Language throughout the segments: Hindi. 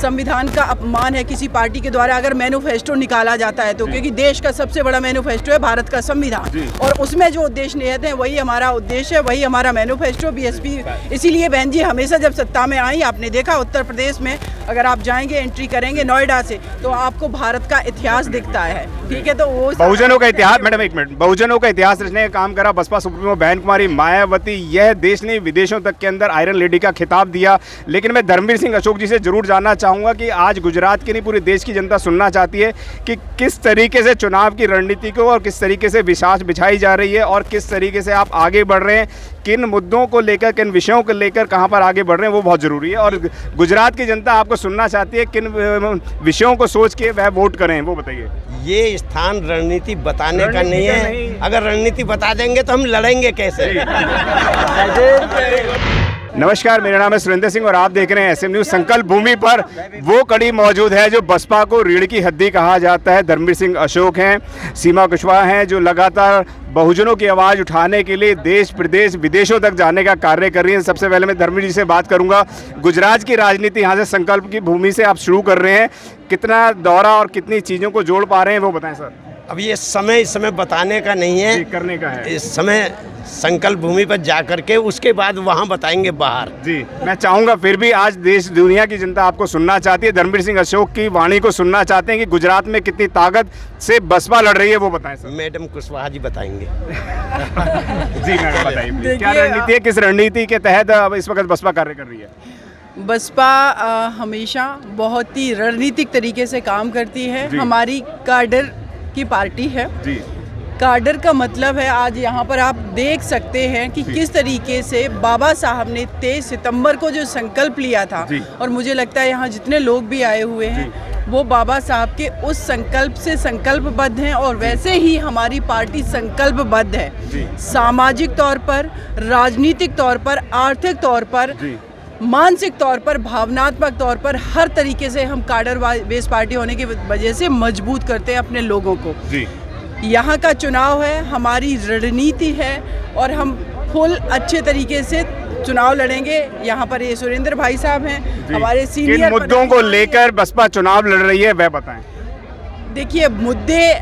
संविधान का अपमान है किसी पार्टी के द्वारा अगर मैनिफेस्टो निकाला जाता है तो, क्योंकि देश का सबसे बड़ा मैनिफेस्टो है भारत का संविधान, और उसमें जो उद्देश्य निहित हैं वही हमारा उद्देश्य है, वही हमारा मैनिफेस्टो बीएसपी। इसीलिए बहन जी हमेशा जब सत्ता में आई, आपने देखा उत्तर प्रदेश में अगर आप जाएंगे, एंट्री करेंगे नोएडा से, तो आपको भारत का इतिहास दिखता है। ठीक है, तो वो बहुजनों का इतिहास, मैडम एक मिनट, बहुजनों का इतिहास रचने का काम करा बसपा सुप्रीमो बहन कुमारी मायावती। यह देश ने विदेशों तक के अंदर आयरन लेडी का खिताब दिया। लेकिन मैं धर्मवीर सिंह अशोक जी से जरूर जानना चाहूंगा कि आज गुजरात की नहीं पूरे देश की जनता सुनना चाहती है कि किस तरीके से चुनाव की रणनीति को और किस तरीके से विश्वास बिछाई जा रही है और किस तरीके से आप आगे बढ़ रहे हैं, किन मुद्दों को लेकर, किन विषयों को लेकर कहां पर आगे बढ़ रहे हैं, वो बहुत जरूरी है। और गुजरात की जनता आपको सुनना चाहती है किन विषयों को सोच के वह वोट करें, वो बताइए। ये स्थान रणनीति बताने का नहीं है। अगर रणनीति बता देंगे तो हम लड़ेंगे कैसे? नमस्कार, मेरा नाम है सुरेंद्र सिंह और आप देख रहे हैं एसएम न्यूज। संकल्प भूमि पर वो कड़ी मौजूद है जो बसपा को रीढ़ की हड्डी कहा जाता है। धर्मवीर सिंह अशोक हैं, सीमा कुशवाहा हैं, जो लगातार बहुजनों की आवाज़ उठाने के लिए देश प्रदेश विदेशों तक जाने का कार्य कर रही हैं। सबसे पहले मैं धर्मवीर जी से बात करूंगा। गुजरात की राजनीति यहाँ से संकल्प की भूमि से आप शुरू कर रहे हैं, कितना दौरा और कितनी चीज़ों को जोड़ पा रहे हैं वो बताएं सर। अब ये समय इस समय बताने का नहीं है, करने का है। इस समय संकल्प भूमि पर जा करके उसके बाद वहाँ बताएंगे बाहर। जी, मैं चाहूँगा फिर भी आज देश दुनिया की जनता आपको सुनना चाहती है, धर्मवीर सिंह अशोक की वाणी को सुनना चाहते हैं कि गुजरात में कितनी ताकत से बसपा लड़ रही है, वो बताएं सर। मैडम कुशवाहा जी बताएंगे। जी मैडम बताइए, क्या रणनीति है, किस रणनीति के तहत इस वक्त बसपा कार्य कर रही है? बसपा हमेशा बहुत ही रणनीतिक तरीके से काम करती है। हमारी काडर की पार्टी है जी। काडर का मतलब है, आज यहाँ पर आप देख सकते हैं कि किस तरीके से बाबा साहब ने 23 सितंबर को जो संकल्प लिया था, और मुझे लगता है यहाँ जितने लोग भी आए हुए हैं वो बाबा साहब के उस संकल्प से संकल्पबद्ध हैं, और वैसे ही हमारी पार्टी संकल्पबद्ध है। सामाजिक तौर पर, राजनीतिक तौर पर, आर्थिक तौर पर, मानसिक तौर पर, भावनात्मक तौर पर, हर तरीके से हम काडर बेस पार्टी होने की वजह से मजबूत करते हैं अपने लोगों को। यहाँ का चुनाव है, हमारी रणनीति है, और हम फुल अच्छे तरीके से चुनाव लड़ेंगे। यहाँ पर ये सुरेंद्र भाई साहब हैं, हमारे सीनियर। किन मुद्दों को लेकर बसपा चुनाव लड़ रही है वह बताएं। देखिए, मुद्दे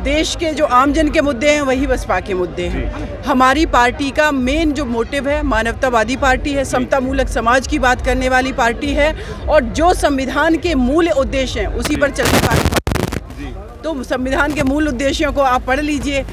देश के जो आमजन के मुद्दे हैं वही बसपा के मुद्दे हैं। हमारी पार्टी का मेन जो मोटिव है, मानवतावादी पार्टी है, समता मूलक समाज की बात करने वाली पार्टी है, और जो संविधान के मूल उद्देश्य हैं उसी पर चलने वाली पार्टी है। तो संविधान के मूल उद्देश्यों को आप पढ़ लीजिए।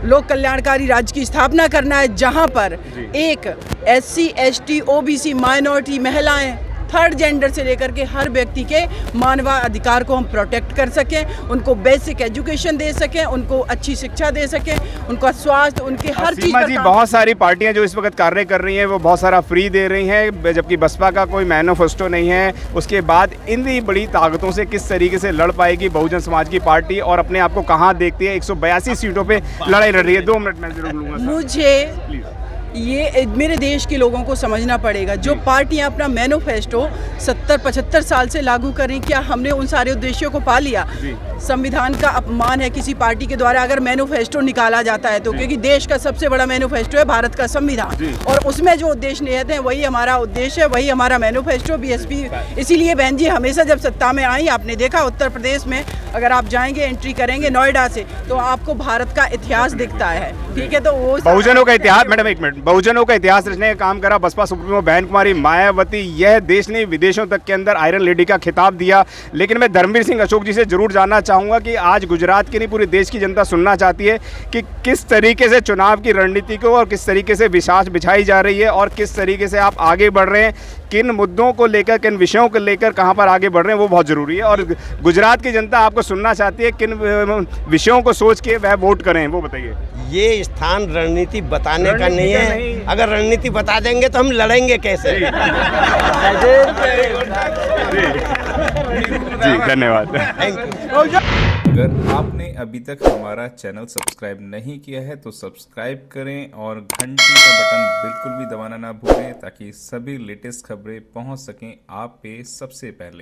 लोक कल्याणकारी राज्य की स्थापना करना है, जहां पर एक SC, ST, OBC, माइनॉरिटी, महिलाएं, थर्ड जेंडर से लेकर के हर व्यक्ति के मानवाधिकार को हम प्रोटेक्ट कर सकें, उनको बेसिक एजुकेशन दे सकें, उनको अच्छी शिक्षा दे सकें, उनका स्वास्थ्य, उनके हर चीज़ पर। बहुत सारी पार्टियां जो इस वक्त कार्य कर रही हैं वो बहुत सारा फ्री दे रही हैं, जबकि बसपा का कोई मैनिफेस्टो नहीं है। उसके बाद इन बड़ी ताकतों से किस तरीके से लड़ पाएगी बहुजन समाज की पार्टी, और अपने आप को कहाँ देखती है? 182 सीटों पर लड़ाई लड़ रही है। 2 मिनट में जरूर लूँगा। मुझे ये मेरे देश के लोगों को समझना पड़ेगा, जो पार्टियां अपना मैनिफेस्टो 70-75 साल से लागू करें, क्या हमने उन सारे उद्देश्यों को पा लिया? संविधान का अपमान है किसी पार्टी के द्वारा अगर मैनिफेस्टो निकाला जाता है तो, क्योंकि देश का सबसे बड़ा मैनिफेस्टो है भारत का संविधान, और उसमें जो उद्देश्य निहित हैं वही हमारा उद्देश्य है, वही हमारा मैनिफेस्टो बीएसपी। इसीलिए बहन जी हमेशा जब सत्ता में आई, आपने देखा उत्तर प्रदेश में अगर आप जाएंगे, एंट्री करेंगे नोएडा से, तो आपको भारत का इतिहास दिखता है। ठीक है, तो वो बहुजनों का इतिहास, मैडम एक मिनट, बहुजनों का इतिहास रचने का काम करा बसपा सुप्रीमो बहन कुमारी मायावती। यह देश ने विदेशों तक के अंदर आयरन लेडी का खिताब दिया। लेकिन मैं धर्मवीर सिंह अशोक जी से जरूर जानना चाहूंगा कि आज गुजरात की नहीं पूरे देश की जनता सुनना चाहती है कि किस तरीके से चुनाव की रणनीति को और किस तरीके से विश्वास बिछाई जा रही है और किस तरीके से आप आगे बढ़ रहे हैं, किन मुद्दों को लेकर, किन विषयों को लेकर कहां पर आगे बढ़ रहे हैं, वो बहुत जरूरी है। और गुजरात की जनता आपको सुनना चाहती है किन विषयों को सोच के वह वोट करें, वो बताइए। ये स्थान रणनीति बताने का नहीं है। अगर रणनीति बता देंगे तो हम लड़ेंगे कैसे? जी धन्यवाद। अगर आपने अभी तक हमारा चैनल सब्सक्राइब नहीं किया है तो सब्सक्राइब करें और घंटी का बटन बिल्कुल भी दबाना ना भूलें, ताकि सभी लेटेस्ट खबरें पहुंच सकें आप पे सबसे पहले।